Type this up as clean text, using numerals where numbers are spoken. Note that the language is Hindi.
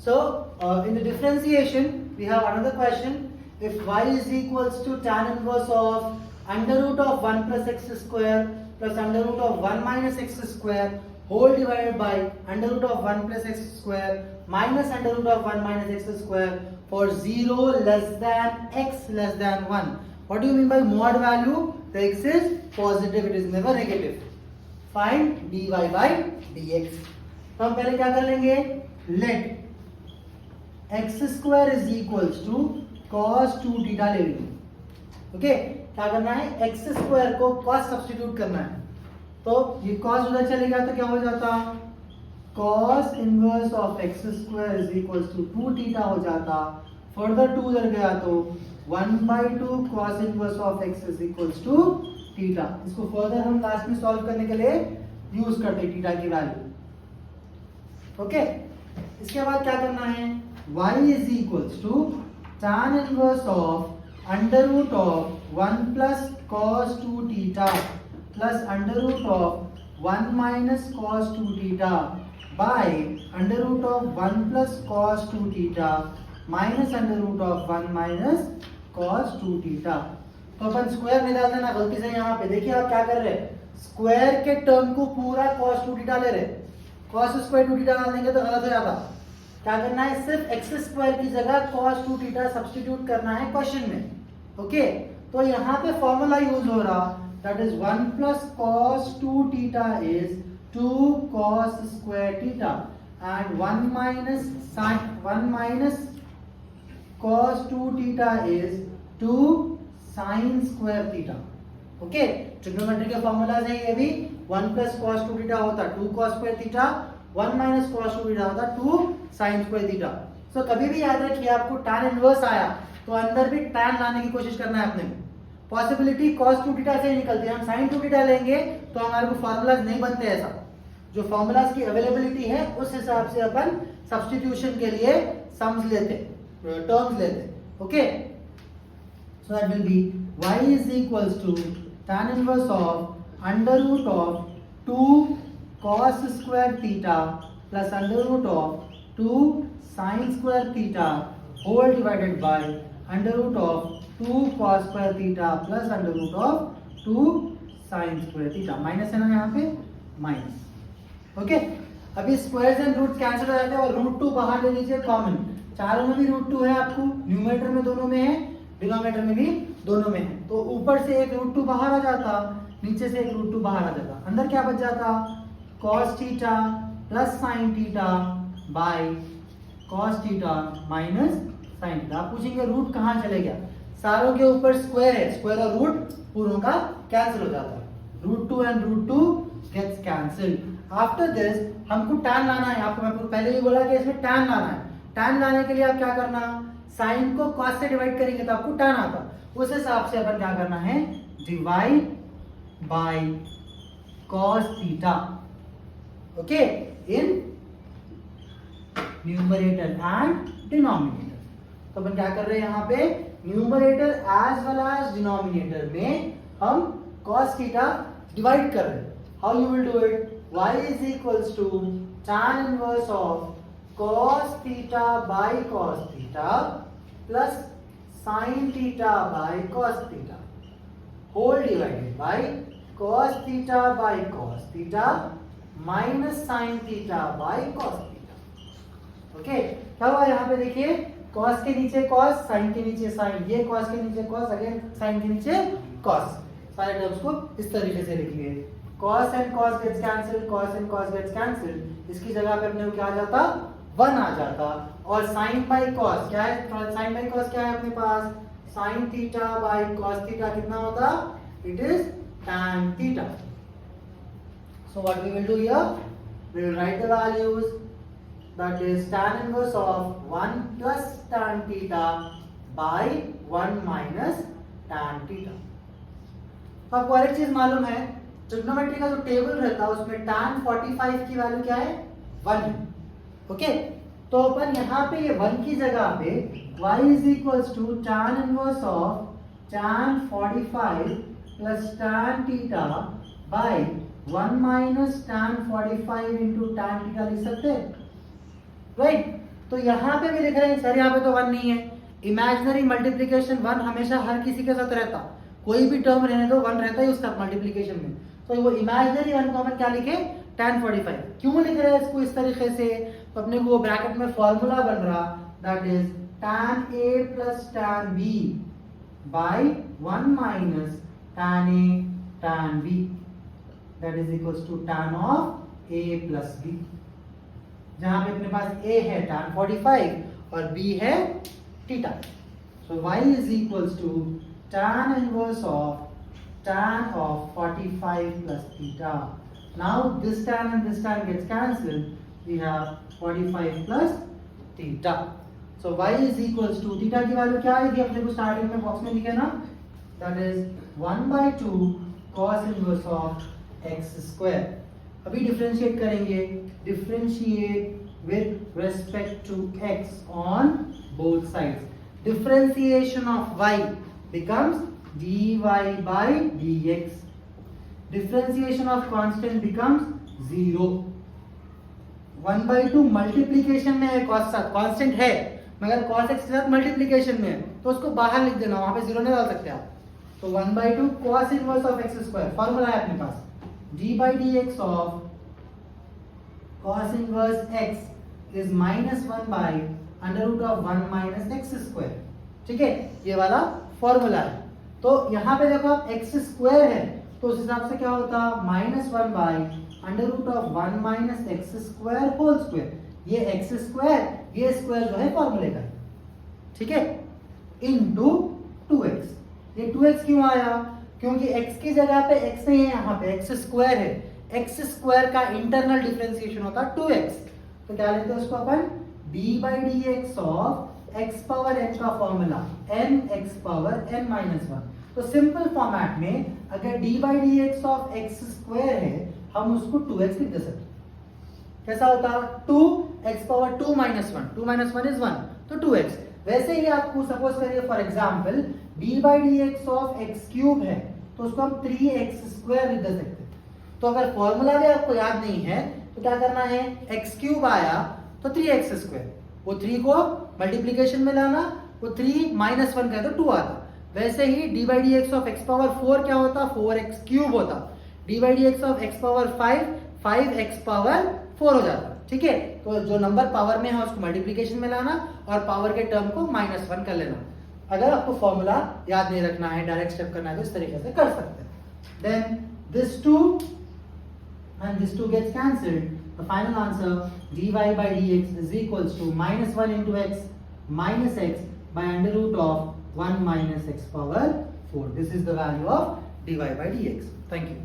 So in the differentiation we have another question. If y is equals to tan inverse of under root of 1 plus x square plus under root of 1 minus x square whole divided by under root of 1 plus x square minus under root of 1 minus x square for 0 less than x less than 1. What do you mean by mod value? The x is positive, it is never negative. Find dy by dx. तो हम पहले क्या कर लेंगे? Let x square is equals to cos 2 theta ले लेंगे. ओके, क्या करना है? x स्क्वायर को cos सब्स्टिट्यूट करना है. तो ये cos उधर चलेगा तो क्या हो जाता? cos inverse of x square is equals to 2 theta हो जाता. फर्दर 2 उधर गया तो 1/2 cos inverse of x is equals to theta. इसको फर्दर हम लास्ट में सॉल्व करने के लिए यूज करते हैं थीटा की वैल्यू. ओके, इसके बाद क्या करना है? y is equals to tan inverse of under root of 1 plus cos 2 theta plus under root of 1 minus cos 2 theta by under root of 1 plus cos 2 theta minus under root of 1 minus cos 2 theta. तो अपन स्क्वायर नहीं डाल देना गलती से. यहाँ पे देखिए आप क्या कर रहे हैं, स्क्वायर के टर्म को पूरा cos 2 थीटा ले रहे हैं. cos स्क्वायर 2 थीटा डाल देंगे तो गलत हो जाता. क्या करना है? सिर्फ x स्क्वायर की जगह cos 2 थीटा सब्स्टिट्यूट करना है क्वेश्चन में. ओके, तो यहाँ पे फॉर्मूला यूज हो रहा, that is 1 plus cos 2 theta is 2 cos square theta and 1 minus cos 2 theta is 2 sin square theta. Okay, trigonometry के फॉर्मूलाज है ये भी. 1 प्लस cos 2 थीटा होता 2 cos square theta, 1 minus cos 2 theta होता 2 sin स्क्वायर थीटा. सो कभी भी याद रखिए आपको tan इनवर्स आया तो अंदर भी tan लाने की कोशिश करना है अपने. पॉसिबिलिटी cos 2 थीटा से ही निकलती है. हम sin 2 थीटा लेंगे तो हमारे को फॉर्मूलाज नहीं बनते. ऐसा जो फॉर्मूलाज की अवेलेबिलिटी है उस हिसाब से अपन सब्स्टिट्यूशन के लिए सम्स लेते, टर्म्स लेते. Okay, so that will be y is equals to tan inverse of under root of 2 cos square theta plus under root of 2 sin square theta whole divided by under root of 2 cos square theta plus under root of 2 sin square theta. Minus है ना यहाँ पे, माइनस. ओके, अभी स्क्वायर्स एंड रूट्स कैंसिल हो जाते हैं और रूट 2 बाहर ले लीजिए कॉमन. चारों में भी रूट 2 है आपको, न्यूमरेटर में दोनों में है, डिनोमिनेटर में भी दोनों में है. तो ऊपर से एक रूट 2 बाहर आ जाता, नीचे से एक रूट 2 बाहर आ जाता. अंदर क्या बच जाता? cos theta plus sin theta by cos theta minus sin theta. आप पूछेंगे रूट कहाँ चले गया? सारों के ऊपर स्क्वायर है, स्क्वायर और रूट पूरों का कैंसिल हो जाता है. Root 2 and root 2 gets cancelled. After this हमको tan लाना है. आपको मैं पहले भी बोला कि इसमें tan लाना है. tan लाने के लिए आप क्या करना? साइन को cos से डिवाइड करेंगे तो आपको tan आता. उस हिसाब से अपन क्या करना है? Divide by cos theta. Okay, in numerator and denominator. तो अपन क्या कर रहे हैं यहाँ पे? Numerator as well as denominator में हम cos थीटा डिवाइड कर रहे हैं. How you will do it? y is equals to tan inverse of cos theta by cos theta plus sin theta by cos theta whole divided by cos theta by cos theta minus sin theta by cos theta. Okay, क्या हुआ यहाँ पे? देखिए cos के नीचे cos, sin के नीचे sin, ये cos के नीचे cos, अगेन sin के नीचे cos. सारे टर्म्स को इस तरीके से लिख लिए. cos and cos gets cancelled, cos and cos gets cancelled. इसकी जगह पे अपने को क्या आ जाता? 1 आ जाता. और sin by cos क्या है? sin by cos क्या है अपने पास? sin theta by cos theta कितना होता? It is tan theta. So what we will do here? We will write the values. That is tan inverse of 1 plus tan theta by 1 minus tan theta. आपको एक चीज मालूम है, ट्रिग्नोमेट्री का जो टेबल रहता है उसमें tan 45 की वैल्यू क्या है? 1 है. ओके, तो अपन यहाँ पे ये 1 की जगह पे y is equals to tan inverse of tan 45 plus tan theta by 1 minus tan 45 into tan theta लिख सकते हैं, राइट? तो यहाँ पे भी लिख रहे हैं सर यहाँ पे तो 1 नहीं है। इमेजिनरी मल्टीप्लीकेशन 1 हमेशा हर किसी के साथ रहता, कोई भी टर्म रहने दो 1 रहता ही उसका मल्टीप्लीकेशन में। तो वो इमेजिनरी 1 को हम क्या लिखे tan 45। क्यों लिख रहे हैं इसको इस तरीके से, तो अपने को ब्रैकेट में फॉर्मूला बन रहा that is tan A plus tan B by 1 minus tan A tan B that is equals to tan of A plus B, जहां पे अपने पास A है tan 45 और B है theta. So y is equals to tan inverse of tan of 45 plus theta. Now this tan and this tan gets cancelled. We have 45 plus theta. So y is equals to theta की वैल्यू क्या आएगी अपने को स्टार्टिंग में बॉक्स में लिखे ना, that is 1/2 cos inverse of x square। अभी डिफरेंशिएट करेंगे, differentiate with respect to x on both sides। Differentiation of y becomes dy by dx। Differentiation of constant becomes 0। 1/2 multiplication में है, कांस्टेंट है मगर cos x के साथ मल्टीप्लीकेशन में है, तो उसको बाहर लिख देना, वहां पे 0 नहीं डाल सकते आप। तो 1/2 cos inverse of x square, formula है अपने पास d by dx of cos इनवर्स x is -1 by under root of 1 minus x square. ठीक है, ये वाला फॉर्मूला है। तो यहाँ पे देखो आप एक्स स्क्वायर है तो उस हिसाब से क्या होता, -1 by under root of 1 minus x square whole square. ये एक्स स्क्वायर, ये स्क्वायर जो है फॉर्मूले का, ठीक है, इनटू 2x। ये 2x क्यों आया, क्योंकि x की जगह पे x नहीं है, यहाँ पे x स्क्वायर है। x स्क्वायर का इंटरनल डिफरेंशिएशन होता है 2x। तो क्या लेते हैं उसको अपन, d by dx of x power n का formula n x power n minus 1। तो सिंपल फॉर्मेट में अगर d by dx of x square है हम उसको 2x लिख दे सकते। कैसा होता, 2x power 2 minus 1, 2 minus 1 is 1, तो 2x। वैसे ही आपको सपोज करिए for example d by dx of x cube है तो उसको हम 3x स्क्वायर लिख दे सकते। तो अगर फॉर्मूला भी आपको याद नहीं है तो क्या करना है, x क्यूब आया तो 3x स्क्वायर, वो 3 को मल्टीप्लीकेशन में लाना, वो 3 माइनस 1 का तो 2 आता। वैसे ही d by dx of x power 4 क्या होता, 4x क्यूब होता। d by dx of x power 5, 5x power 4 हो जाता। ठीक है, तो जो नंबर पावर में है उसको मल्टीप्लीकेशन में लाना और पावर के टर्म को -1 कर लेना। अगर आपको फॉर्मूला याद नहीं रखना है, डायरेक्ट स्टेप करना है तो इस तरीके से कर सकते हैं। Then this 2 and this 2 gets cancelled. The final answer dy by dx is equals to -1 into x minus x by under root of 1 minus x power 4. This is the value of dy by dx. Thank you.